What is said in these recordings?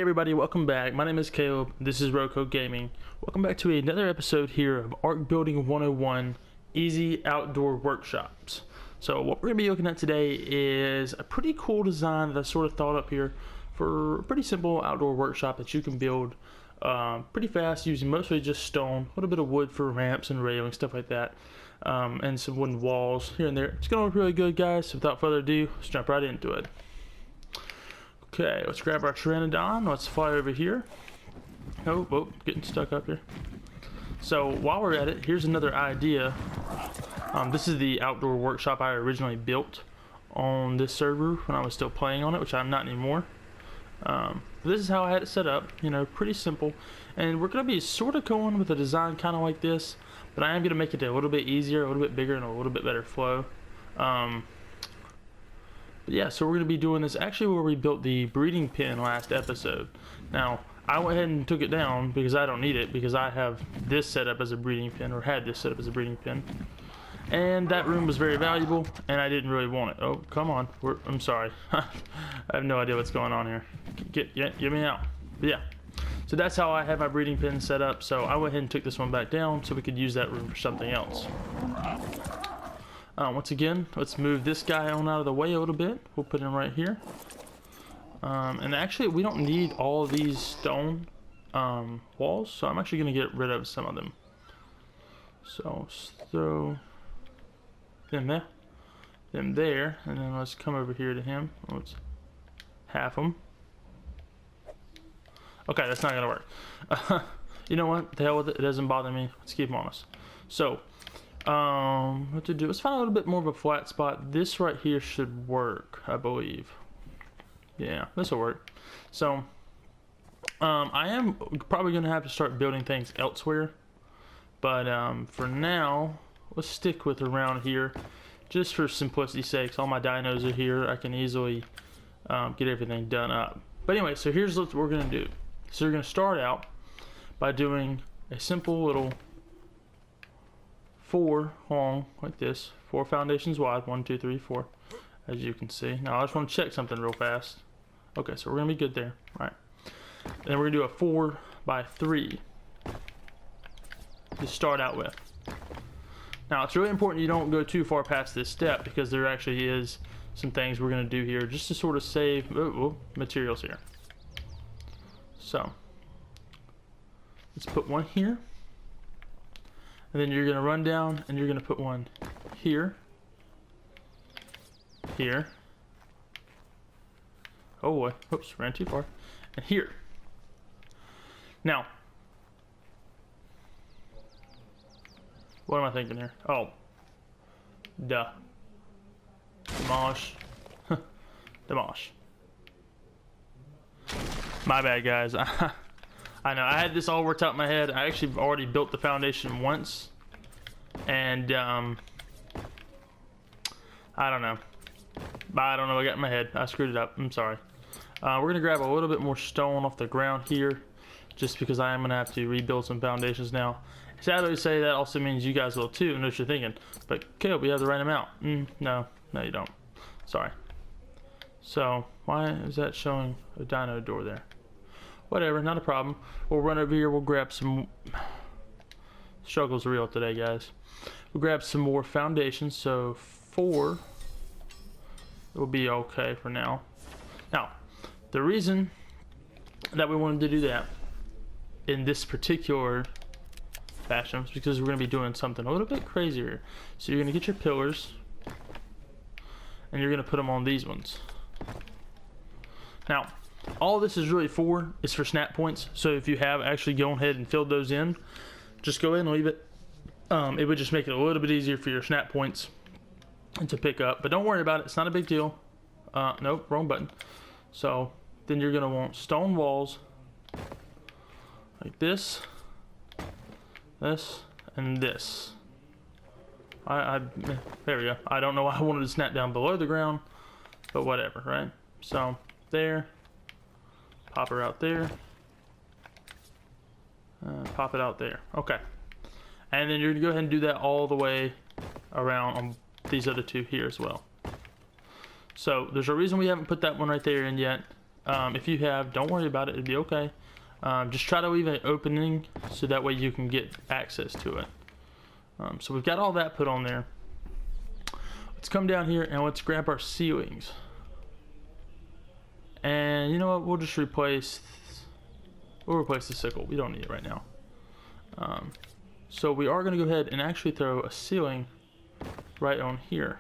everybody, welcome back. My name is Caleb. This is ROCO Gaming. Welcome back to another episode here of ARK Building 101 Easy Outdoor Workshops. So what we're going to be looking at today is a pretty cool design that I sort of thought up here for a pretty simple outdoor workshop that you can build pretty fast using mostly just stone, a little bit of wood for ramps and railings, stuff like that, and some wooden walls here and there. It's going to look really good, guys. So without further ado, let's jump right into it. Okay, let's grab our Pteranodon. Let's fly over here. Oh, getting stuck up here. So while we're at it, here's another idea. This is the outdoor workshop I originally built on this server when I was still playing on it, which I'm not anymore. This is how I had it set up, you know, pretty simple. And we're going to be sort of going with a design kind of like this, but I am going to make it a little bit easier, a little bit bigger, and a little bit better flow. Yeah, so we're going to be doing this actually where we built the breeding pen last episode. Now, I went ahead and took it down because I don't need it, because I have this set up as a breeding pen, or had this set up as a breeding pen. And that room was very valuable, and I didn't really want it. Oh, come on. I'm sorry. I have no idea what's going on here. Get me out. But yeah, so that's how I have my breeding pen set up. So I went ahead and took this one back down so we could use that room for something else. Once again, let's move this guy on out of the way a little bit. We'll put him right here. And actually, we don't need all of these stone walls, so I'm actually going to get rid of some of them. So let's throw them there, and then let's come over here to him. Let's half them. Okay, that's not going to work. You know what? The hell with it. It doesn't bother me. Let's keep them honest. So, what to do? Let's find a little bit more of a flat spot. This right here should work, I believe. Yeah, this will work. So I am probably gonna have to start building things elsewhere, but for now, let's stick with around here just for simplicity's sake. All my dinos are here. I can easily get everything done up. But anyway, so here's what we're gonna do. So we're gonna start out by doing a simple little 4 long, like this, 4 foundations wide, 1 2 3 4, as you can see. Now I just want to check something real fast. Okay, so we're gonna be good there. All right, then we're gonna do a 4 by 3 to start out with. Now it's really important you don't go too far past this step, because there actually is some things we're gonna do here just to sort of save materials here. So let's put one here. And then you're going to run down and you're going to put one here, here. Oh boy, oops, ran too far. And here. Now, what am I thinking here? Oh, duh. Demolish. Demolish. My bad, guys. I know, I had this all worked out in my head. I actually already built the foundation once, and I don't know. I got in my head. I screwed it up. I'm sorry. We're going to grab a little bit more stone off the ground here, just because I am going to have to rebuild some foundations now. Sadly to say, that also means you guys will too, and know what you're thinking. But Caleb, we have the right amount. No, you don't. Sorry. So, why is that showing a dino door there? Whatever, not a problem. We'll run over here, we'll grab some... Struggle's real today, guys. We'll grab some more foundations, so 4 will be okay for now. Now, the reason that we wanted to do that in this particular fashion is because we're going to be doing something a little bit crazier. So you're going to get your pillars, and you're going to put them on these ones. Now, all this is really for is for snap points. So if you have actually gone ahead and filled those in, just go ahead and leave it. It would just make it a little bit easier for your snap points to pick up. But don't worry about it. It's not a big deal. Nope, wrong button. So then you're going to want stone walls like this, this, and this. There we go. I don't know why I wanted to snap down below the ground, but whatever, right? So there. Pop her out there. Pop it out there. Okay. And then you're going to go ahead and do that all the way around on these other 2 here as well. So there's a reason we haven't put that one right there in yet. If you have, don't worry about it, it'd be okay. Just try to leave an opening so that way you can get access to it. So we've got all that put on there. Let's come down here and let's grab our ceilings. And you know what, we'll just replace the sickle. We don't need it right now. So we are going to go ahead and actually throw a ceiling right on here,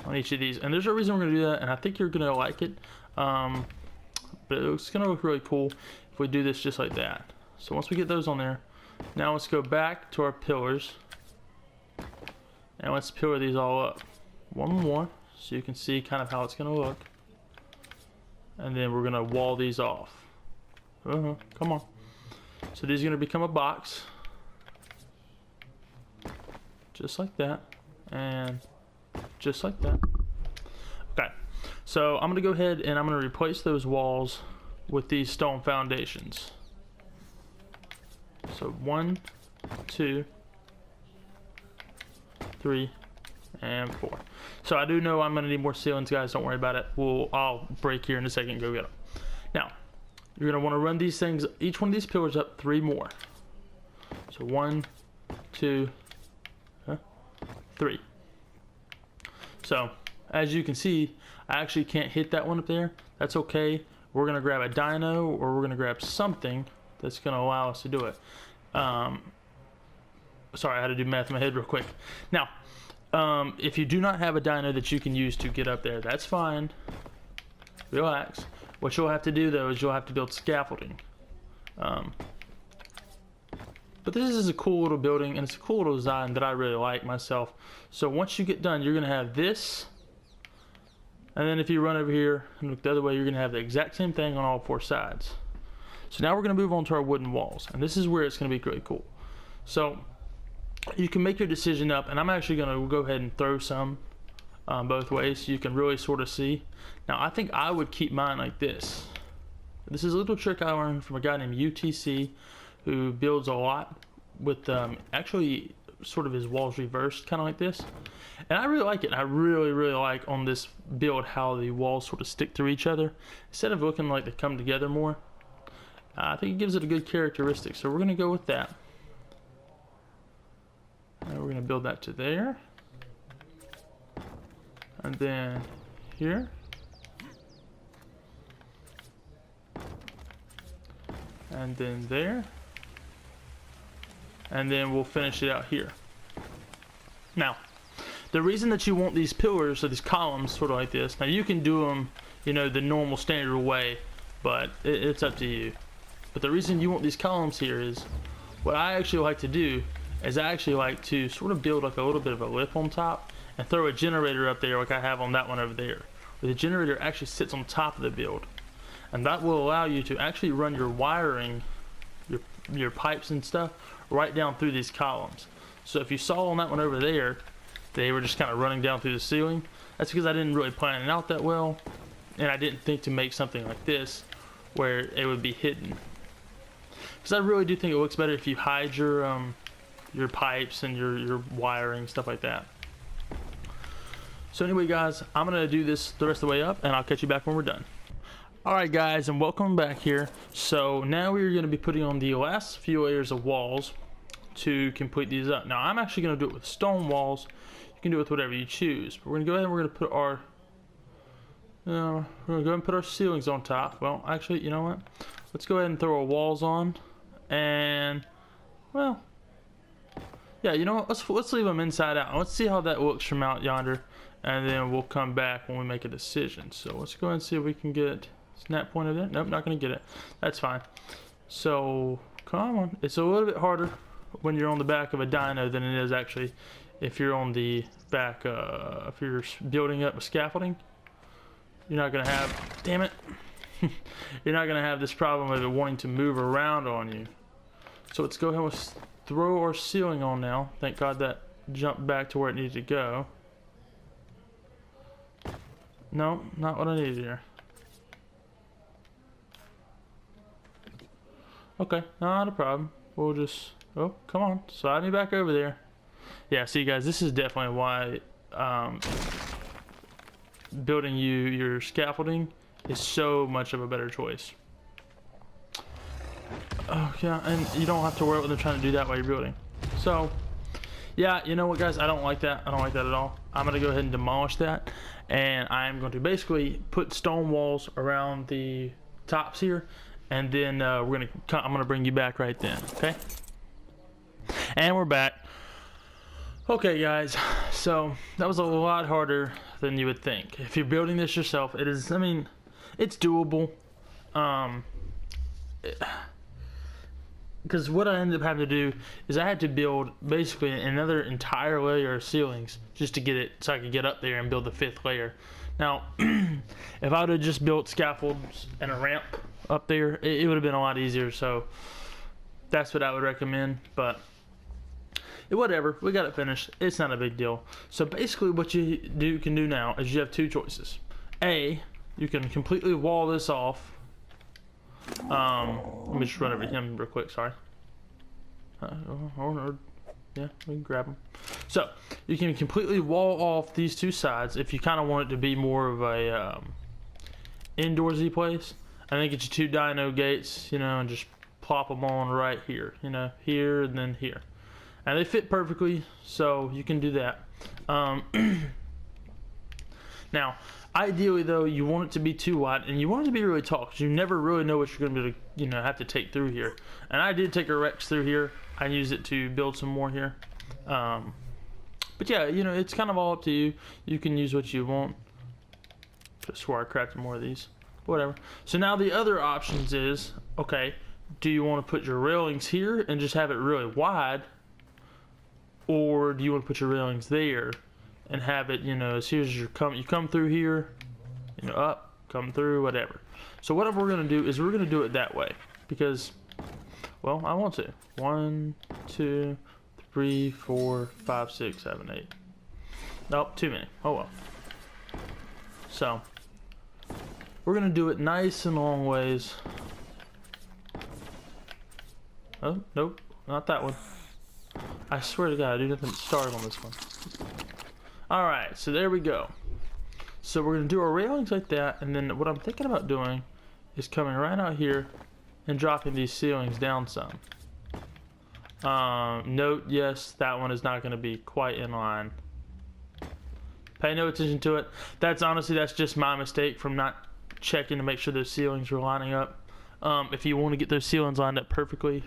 on each of these. And there's a reason we're going to do that, and I think you're going to like it. But it's going to look really cool if we do this just like that. So once we get those on there, now let's go back to our pillars and let's pillar these all up one more so you can see kind of how it's going to look. And then we're going to wall these off. Come on. So these are going to become a box, just like that, and just like that. Okay, so I'm going to go ahead and I'm going to replace those walls with these stone foundations. So 1, 2, 3, and 4. So I do know I'm going to need more ceilings, guys. Don't worry about it. I'll break here in a second and go get them. Now, you're going to want to run these things, each one of these pillars up 3 more. So 1, 2, 3. So as you can see, I actually can't hit that one up there. That's okay. We're going to grab a dino, or we're going to grab something that's going to allow us to do it. Sorry, I had to do math in my head real quick. Now, if you do not have a dino that you can use to get up there, that's fine. Relax. What you'll have to do though is you'll have to build scaffolding. But this is a cool little building, and it's a cool little design that I really like myself. So once you get done, you're going to have this. And then if you run over here and look the other way, you're going to have the exact same thing on all 4 sides. So now we're going to move on to our wooden walls. And this is where it's going to be really cool. So you can make your decision up, and I'm actually going to go ahead and throw some both ways so you can really sort of see. Now I think I would keep mine like this. This is a little trick I learned from a guy named UTC who builds a lot with actually sort of his walls reversed, kind of like this. And I really like it. I really like on this build how the walls sort of stick through each other instead of looking like they come together more. I think it gives it a good characteristic, so we're going to go with that. And we're going to build that to there. And then here. And then there. And then we'll finish it out here. Now, the reason that you want these pillars or these columns sort of like this, now you can do them, you know, the normal standard way, but it's up to you. But the reason you want these columns here is, what I actually like to do is I actually like to sort of build like a little bit of a lip on top and throw a generator up there like I have on that one over there, where the generator actually sits on top of the build. And that will allow you to actually run your wiring, your pipes and stuff right down through these columns. So if you saw on that one over there, they were just kind of running down through the ceiling. That's because I didn't really plan it out that well, and I didn't think to make something like this where it would be hidden. Because I really do think it looks better if you hide your pipes and your wiring, stuff like that. So anyway, guys, I'm gonna do this the rest of the way up, and I'll catch you back when we're done. Alright guys, and welcome back here. So now we're going to be putting on the last few layers of walls to complete these up. Now I'm actually going to do it with stone walls. You can do it with whatever you choose. But we're going to go ahead and we're going to put our we're going to go ahead and put our ceilings on top. Well, actually, you know what? Let's go ahead and throw our walls on. And well, yeah, you know what? Let's leave them inside out. Let's see how that looks from out yonder, and then we'll come back when we make a decision. So let's go ahead and see if we can get snap pointer there. Nope, not gonna get it. That's fine. So come on. It's a little bit harder when you're on the back of a dyno than it is actually if you're on the back. If you're building up a scaffolding, you're not gonna have. Damn it! You're not gonna have this problem of it wanting to move around on you. So let's go ahead and throw our ceiling on now. Thank God that jumped back to where it needed to go. No, not what I needed here. Okay, not a problem. We'll just, oh, come on, slide me back over there. Yeah, see guys, this is definitely why building your scaffolding is so much of a better choice. Oh yeah, and you don't have to worry about them trying to do that while you're building. So yeah, you know what guys, I don't like that. I don't like that at all. I'm gonna go ahead and demolish that, and I'm going to basically put stone walls around the tops here, and then I'm gonna bring you back right then. Okay, and we're back. Okay guys, so that was a lot harder than you would think. If you're building this yourself, it is, I mean, it's doable. Because what I ended up having to do is I had to build basically another entire layer of ceilings just to get it so I could get up there and build the 5th layer. Now, if I would have just built scaffolds and a ramp up there, it would have been a lot easier. So that's what I would recommend, but whatever, we got it finished. It's not a big deal. So basically what you can do now is you have 2 choices. A, you can completely wall this off. Let me just run over him real quick, sorry. Yeah, we can grab him. So you can completely wall off these 2 sides if you kind of want it to be more of a indoorsy place. I think it's 2 dino gates, you know, and just plop them on right here, you know, here and then here. And they fit perfectly, so you can do that. Now, ideally though, you want it to be 2 wide, and you want it to be really tall, because you never really know what you're going to be able to, you know, have to take through here. And I did take a Rex through here. I used it to build some more here. But yeah, you know, it's kind of all up to you. You can use what you want. Just where I crafted more of these. Whatever. So now the other options is, okay, do you want to put your railings here and just have it really wide? Or do you want to put your railings there and have it, you know, as here's your you come through here, you know, up, come through, whatever. So what we're going to do is we're going to do it that way because, well, I want to. 1, 2, 3, 4, 5, 6, 7, 8. Nope, too many. Oh well. So we're going to do it nice and long ways. Oh, nope, not that one. I swear to God, I do nothing but start on this one. Alright, so there we go. So we're going to do our railings like that, and then what I'm thinking about doing is coming right out here and dropping these ceilings down some. Note, yes, that one is not going to be quite in line. Pay no attention to it. That's honestly, that's just my mistake from not checking to make sure those ceilings were lining up. If you want to get those ceilings lined up perfectly,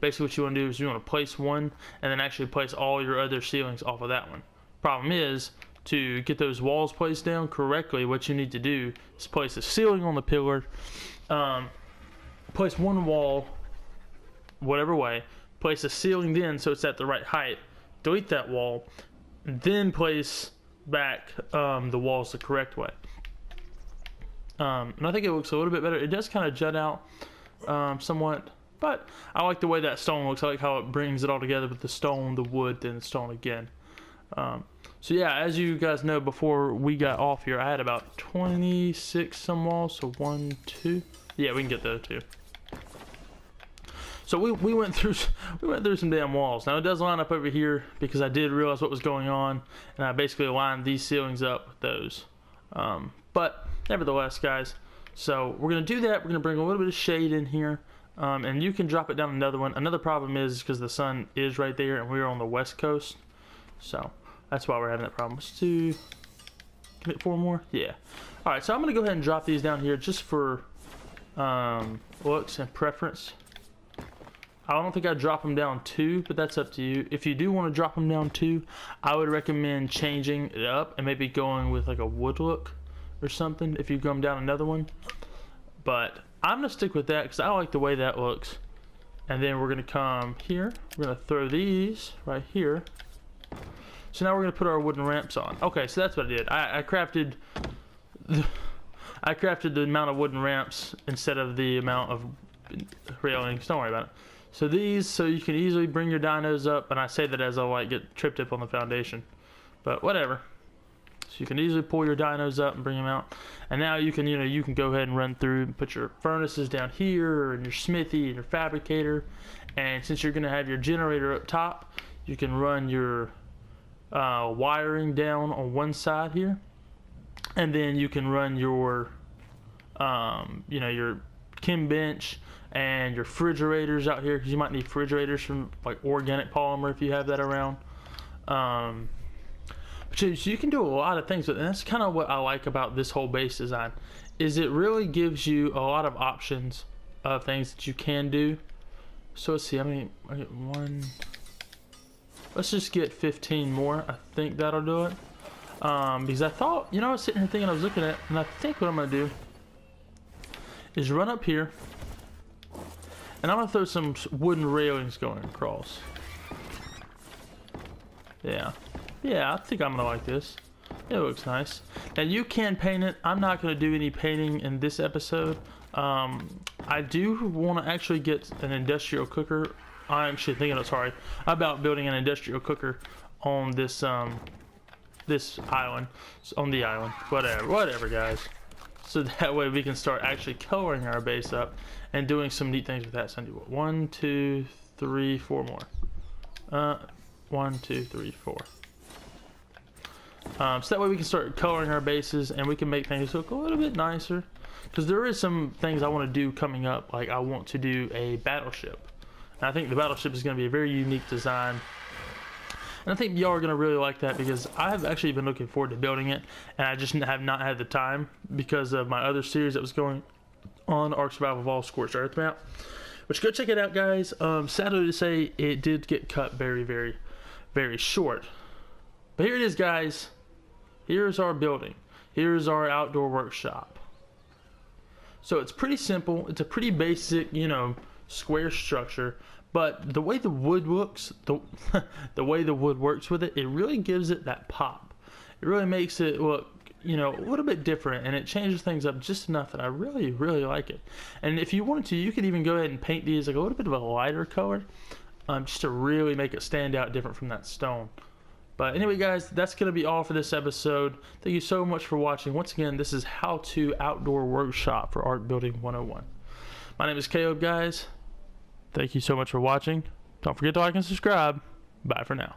basically what you want to do is you want to place one and then actually place all your other ceilings off of that one. Problem is, to get those walls placed down correctly, what you need to do is place a ceiling on the pillar, place one wall whatever way, place a ceiling then so it's at the right height, delete that wall, then place back the walls the correct way. And I think it looks a little bit better. It does kind of jut out somewhat, but I like the way that stone looks. I like how it brings it all together with the stone, the wood, then the stone again. So yeah, as you guys know, before we got off here, I had about 26 some walls. So 1, 2, yeah, we can get those too. So we went through some damn walls. Now it does line up over here because I did realize what was going on, and I basically aligned these ceilings up with those. But nevertheless, guys, so we're gonna do that. We're gonna bring a little bit of shade in here, and you can drop it down another one. Another problem is because the sun is right there, and we're on the west coast. So that's why we're having that problem. Let's do, can it 4 more? Yeah. All right, so I'm gonna go ahead and drop these down here just for looks and preference. I don't think I'd drop them down 2, but that's up to you. If you do want to drop them down 2, I would recommend changing it up and maybe going with like a wood look or something if you come down another one. But I'm gonna stick with that because I like the way that looks. And then we're gonna come here. We're gonna throw these right here. So now we're gonna put our wooden ramps on. Okay, so that's what I did. I crafted the amount of wooden ramps instead of the amount of railings. Don't worry about it. So these, so you can easily bring your dinos up, and I say that as I like get tripped up on the foundation, but whatever. So you can easily pull your dinos up and bring them out, and now you can, you can go ahead and run through and put your furnaces down here, and your smithy and your fabricator, and since you're gonna have your generator up top, you can run your wiring down on one side here, and then you can run your you know, your chem bench and your refrigerators out here, because you might need refrigerators from like organic polymer if you have that around. So you can do a lot of things, and that's kind of what I like about this whole base design, is it really gives you a lot of options of things that you can do. So let's see, I get one. Let's just get 15 more. I think that'll do it. Because I thought, you know, I was sitting here thinking, I was looking at, and I think what I'm gonna do is run up here, and I'm gonna throw some wooden railings going across. Yeah, I think I'm gonna like this. It looks nice. Now you can paint it. I'm not gonna do any painting in this episode. I do want to actually get an industrial cooker. I'm actually thinking, about building an industrial cooker on this this island, on the island, whatever, guys. So that way we can start actually coloring our base up and doing some neat things with that. So I do 1, 2, 3, 4 more. 1, 2, 3, 4. So that way we can start coloring our bases and we can make things look a little bit nicer. Because there is some things I want to do coming up. Like I want to do a battleship. And I think the battleship is going to be a very unique design. And I think y'all are going to really like that, because I have actually been looking forward to building it, and I just have not had the time because of my other series that was going on, ARK Survival Evolved Scorched Earth map. Which, go check it out, guys. Sadly to say, it did get cut very, very, very short. But here it is, guys. Here's our building. Here's our outdoor workshop. So it's pretty simple. It's a pretty basic, you know, square structure. But the way the wood looks, the way the wood works with it, it really gives it that pop. It really makes it look, you know, a little bit different, and it changes things up just enough that I really, really like it. And if you wanted to, you could even go ahead and paint these like a little bit of a lighter color, just to really make it stand out different from that stone. But anyway, guys, that's going to be all for this episode. Thank you so much for watching. Once again, this is How To Outdoor Workshop for ARK Building 101. My name is Caleb, guys. Thank you so much for watching. Don't forget to like and subscribe. Bye for now.